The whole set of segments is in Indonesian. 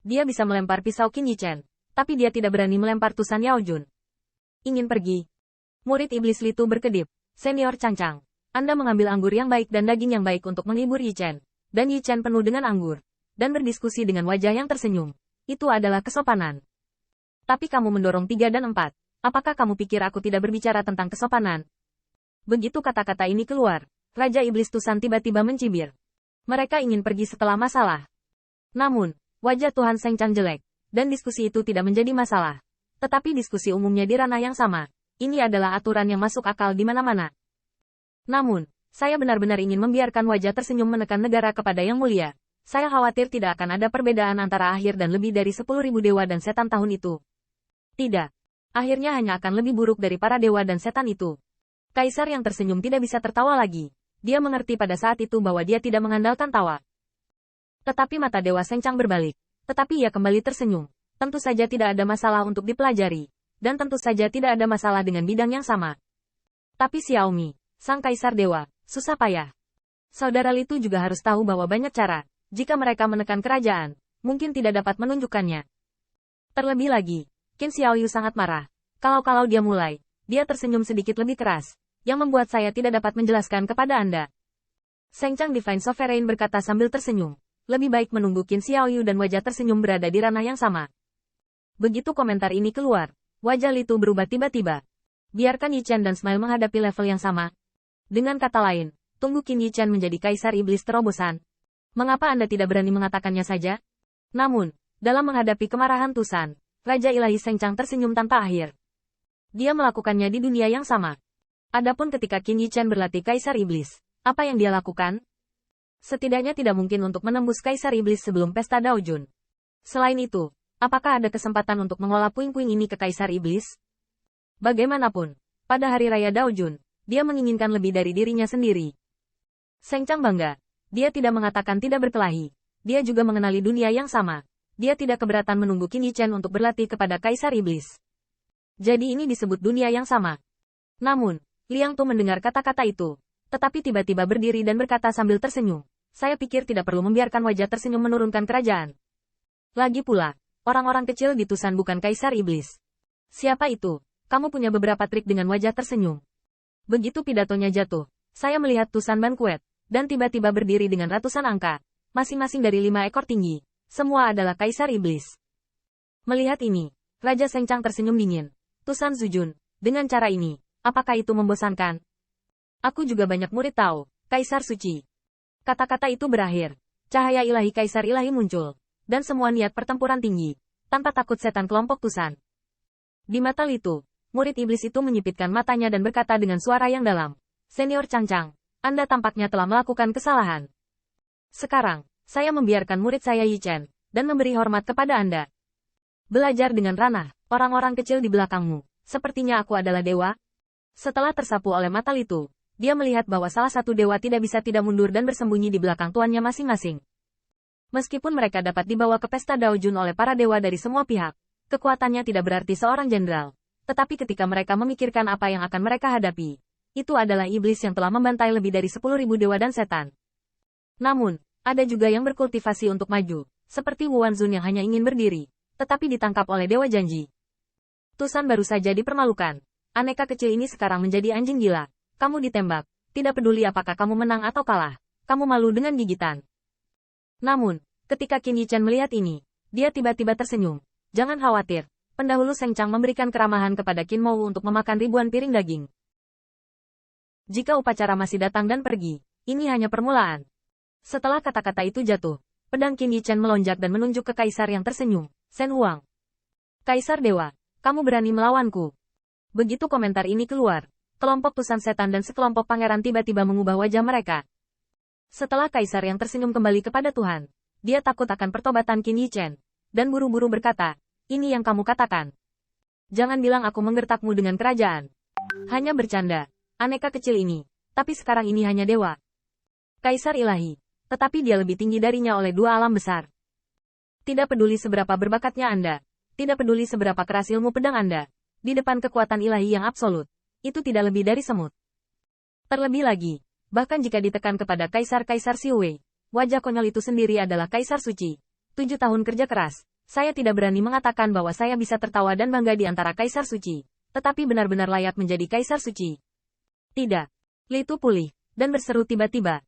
Dia bisa melempar pisau Qin Yichen, tapi dia tidak berani melempar tusan Yao Jun. Ingin pergi? Murid iblis Litu berkedip. Senior Changchang, Anda mengambil anggur yang baik dan daging yang baik untuk menghibur Yichen. Dan Yichen penuh dengan anggur. Dan berdiskusi dengan wajah yang tersenyum. Itu adalah kesopanan. Tapi kamu mendorong 3 dan 4. Apakah kamu pikir aku tidak berbicara tentang kesopanan? Begitu kata-kata ini keluar, Raja Iblis Tusan tiba-tiba mencibir. Mereka ingin pergi setelah masalah. Namun, wajah Tuhan Seng Chang jelek, dan diskusi itu tidak menjadi masalah. Tetapi diskusi umumnya di ranah yang sama. Ini adalah aturan yang masuk akal di mana-mana. Namun, saya benar-benar ingin membiarkan wajah tersenyum menekan negara kepada yang mulia. Saya khawatir tidak akan ada perbedaan antara akhir dan lebih dari 10.000 dewa dan setan tahun itu. Tidak. Akhirnya hanya akan lebih buruk dari para dewa dan setan itu. Kaisar yang tersenyum tidak bisa tertawa lagi. Dia mengerti pada saat itu bahwa dia tidak mengandalkan tawa. Tetapi mata Dewa Seng Chang berbalik. Tetapi ia kembali tersenyum. Tentu saja tidak ada masalah untuk dipelajari. Dan tentu saja tidak ada masalah dengan bidang yang sama. Tapi Xiaomi, sang kaisar dewa, susah payah. Saudara Litu juga harus tahu bahwa banyak cara. Jika mereka menekan kerajaan, mungkin tidak dapat menunjukkannya. Terlebih lagi, Qin Xiaoyu sangat marah. Kalau dia mulai, dia tersenyum sedikit lebih keras, yang membuat saya tidak dapat menjelaskan kepada Anda. Seng Chang Divine Sovereign berkata sambil tersenyum. Lebih baik menunggu Qin Xiaoyu dan wajah tersenyum berada di ranah yang sama. Begitu komentar ini keluar, wajah Litu berubah tiba-tiba. Biarkan Yichen dan Smile menghadapi level yang sama. Dengan kata lain, tunggu Qin Yichen menjadi kaisar iblis terobosan. Mengapa Anda tidak berani mengatakannya saja? Namun, dalam menghadapi kemarahan Tusan, Raja Ilahi Seng Chang tersenyum tanpa akhir. Dia melakukannya di dunia yang sama. Adapun ketika Qin Yichen berlatih kaisar iblis, apa yang dia lakukan? Setidaknya tidak mungkin untuk menembus kaisar iblis sebelum pesta Daojun. Selain itu, apakah ada kesempatan untuk mengolah puing-puing ini ke kaisar iblis? Bagaimanapun, pada hari raya Daojun, dia menginginkan lebih dari dirinya sendiri. Seng Chang bangga. Dia tidak mengatakan tidak berkelahi. Dia juga mengenali dunia yang sama. Dia tidak keberatan menunggu Qin Yichen untuk berlatih kepada kaisar iblis. Jadi ini disebut dunia yang sama. Namun, Liang Tu mendengar kata-kata itu, tetapi tiba-tiba berdiri dan berkata sambil tersenyum. Saya pikir tidak perlu membiarkan wajah tersenyum menurunkan kerajaan. Lagi pula, orang-orang kecil di Tusan bukan kaisar iblis. Siapa itu? Kamu punya beberapa trik dengan wajah tersenyum. Begitu pidatonya jatuh, saya melihat Tusan Banquet, dan tiba-tiba berdiri dengan ratusan angka, masing-masing dari 5 ekor tinggi. Semua adalah kaisar iblis. Melihat ini, Raja Seng Chang tersenyum dingin. Tusan Zujun, dengan cara ini, apakah itu membosankan? Aku juga banyak murid tahu, kaisar suci. Kata-kata itu berakhir. Cahaya ilahi kaisar ilahi muncul. Dan semua niat pertempuran tinggi. Tanpa takut setan kelompok Tusan. Di mata Litu, murid iblis itu menyipitkan matanya dan berkata dengan suara yang dalam. Senior Changchang, Anda tampaknya telah melakukan kesalahan. Sekarang, saya membiarkan murid saya Yichen, dan memberi hormat kepada Anda. Belajar dengan ranah, orang-orang kecil di belakangmu. Sepertinya aku adalah dewa. Setelah tersapu oleh mata Litu, dia melihat bahwa salah satu dewa tidak bisa tidak mundur dan bersembunyi di belakang tuannya masing-masing. Meskipun mereka dapat dibawa ke pesta Daojun oleh para dewa dari semua pihak, kekuatannya tidak berarti seorang jenderal. Tetapi ketika mereka memikirkan apa yang akan mereka hadapi, itu adalah iblis yang telah membantai lebih dari 10.000 dewa dan setan. Namun, ada juga yang berkultivasi untuk maju, seperti Wu Wanzun yang hanya ingin berdiri, tetapi ditangkap oleh dewa janji. Tusan baru saja dipermalukan. Aneka kecil ini sekarang menjadi anjing gila. Kamu ditembak, tidak peduli apakah kamu menang atau kalah, kamu malu dengan gigitan. Namun, ketika Qin Yichen melihat ini, dia tiba-tiba tersenyum. Jangan khawatir, pendahulu Seng Chang memberikan keramahan kepada Qin Mou untuk memakan ribuan piring daging. Jika upacara masih datang dan pergi, ini hanya permulaan. Setelah kata-kata itu jatuh, pedang Qin Yichen melonjak dan menunjuk ke kaisar yang tersenyum, Shen Huang. Kaisar Dewa, kamu berani melawanku. Begitu komentar ini keluar, kelompok Tusan Setan dan sekelompok pangeran tiba-tiba mengubah wajah mereka. Setelah kaisar yang tersenyum kembali kepada Tuhan, dia takut akan pertobatan Qin Yichen, dan buru-buru berkata, ini yang kamu katakan. Jangan bilang aku menggertakmu dengan kerajaan. Hanya bercanda, aneka kecil ini, tapi sekarang ini hanya dewa. Kaisar ilahi, tetapi dia lebih tinggi darinya oleh 2 alam besar. Tidak peduli seberapa berbakatnya Anda, tidak peduli seberapa keras ilmu pedang Anda, di depan kekuatan ilahi yang absolut. Itu tidak lebih dari semut. Terlebih lagi, bahkan jika ditekan kepada kaisar-kaisar Xiu Wei, wajah konyol itu sendiri adalah kaisar suci. 7 tahun kerja keras, Saya tidak berani mengatakan bahwa saya bisa tertawa dan bangga di antara Kaisar Suci, tetapi benar-benar layak menjadi Kaisar Suci. Tidak. Li Tu pulih, dan berseru tiba-tiba.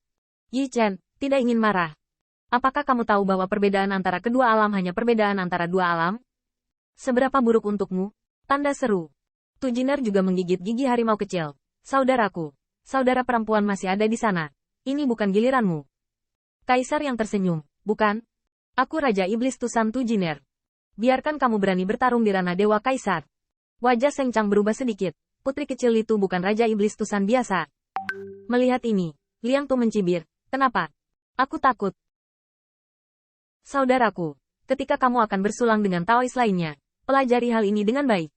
Yi Chen, tidak ingin marah. Apakah kamu tahu bahwa perbedaan antara kedua alam hanya perbedaan antara dua alam? Seberapa buruk untukmu? Tanda seru. Tu Jiner juga menggigit gigi harimau kecil. Saudaraku, saudara perempuan masih ada di sana. Ini bukan giliranmu. Kaisar yang tersenyum, bukan? Aku Raja Iblis Tusan Tu Jiner. Biarkan kamu berani bertarung di ranah Dewa Kaisar. Wajah Seng Chang berubah sedikit. Putri kecil itu bukan Raja Iblis Tusan biasa. Melihat ini, Liang Tu mencibir. Kenapa? Aku takut. Saudaraku, ketika kamu akan bersulang dengan Taois lainnya, pelajari hal ini dengan baik.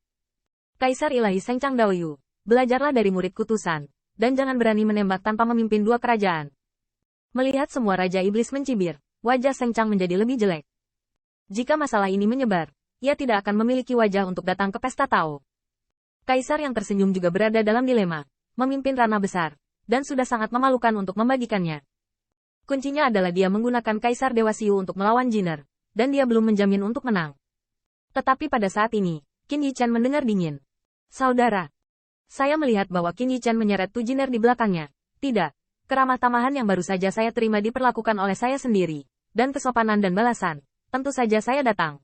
Kaisar Ilahi Seng Chang Daoyu, belajarlah dari murid kutusan, dan jangan berani menembak tanpa memimpin dua kerajaan. Melihat semua Raja Iblis mencibir, wajah Seng Chang menjadi lebih jelek. Jika masalah ini menyebar, ia tidak akan memiliki wajah untuk datang ke pesta Tao. Kaisar yang tersenyum juga berada dalam dilema, memimpin ranah besar, dan sudah sangat memalukan untuk membagikannya. Kuncinya adalah dia menggunakan Kaisar Dewa Siu untuk melawan Jiner, dan dia belum menjamin untuk menang. Tetapi pada saat ini, Qin Yichan mendengar dingin. Saudara, saya melihat bahwa Qin Yichan menyeret Tu Jiner di belakangnya. Tidak, keramah tamahan yang baru saja saya terima diperlakukan oleh saya sendiri, dan kesopanan dan balasan, tentu saja saya datang.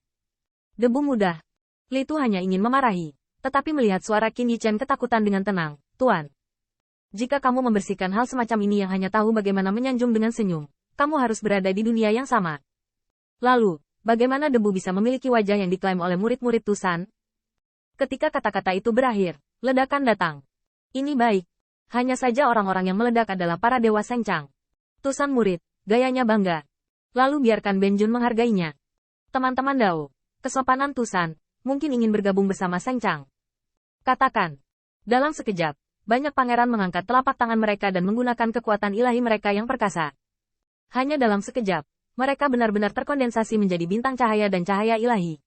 Debu mudah. Li Tu hanya ingin memarahi, tetapi melihat suara Qin Yichan ketakutan dengan tenang. Tuan, jika kamu membersihkan hal semacam ini yang hanya tahu bagaimana menyanjung dengan senyum, kamu harus berada di dunia yang sama. Lalu, bagaimana debu bisa memiliki wajah yang diklaim oleh murid-murid Tusan? Ketika kata-kata itu berakhir, ledakan datang. Ini baik. Hanya saja orang-orang yang meledak adalah para dewa Seng Chang. Tusan murid, gayanya bangga. Lalu biarkan Ben Jun menghargainya. Teman-teman Dao, kesopanan Tusan, mungkin ingin bergabung bersama Seng Chang. Katakan. Dalam sekejap, banyak pangeran mengangkat telapak tangan mereka dan menggunakan kekuatan ilahi mereka yang perkasa. Hanya dalam sekejap, mereka benar-benar terkondensasi menjadi bintang cahaya dan cahaya ilahi.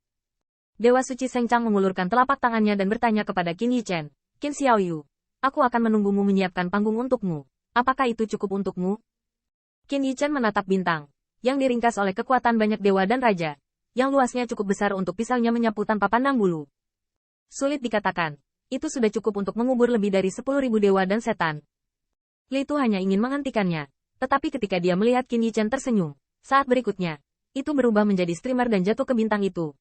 Dewa Suci Seng Chang mengulurkan telapak tangannya dan bertanya kepada Qin Yichen, Qin Xiaoyu, aku akan menunggumu menyiapkan panggung untukmu. Apakah itu cukup untukmu? Qin Yichen menatap bintang, yang diringkas oleh kekuatan banyak dewa dan raja, yang luasnya cukup besar untuk pisaunya menyapu tanpa pandang bulu. Sulit dikatakan, itu sudah cukup untuk mengubur lebih dari 10.000 dewa dan setan. Li Tu hanya ingin menghentikannya, tetapi ketika dia melihat Qin Yichen tersenyum, saat berikutnya, itu berubah menjadi streamer dan jatuh ke bintang itu,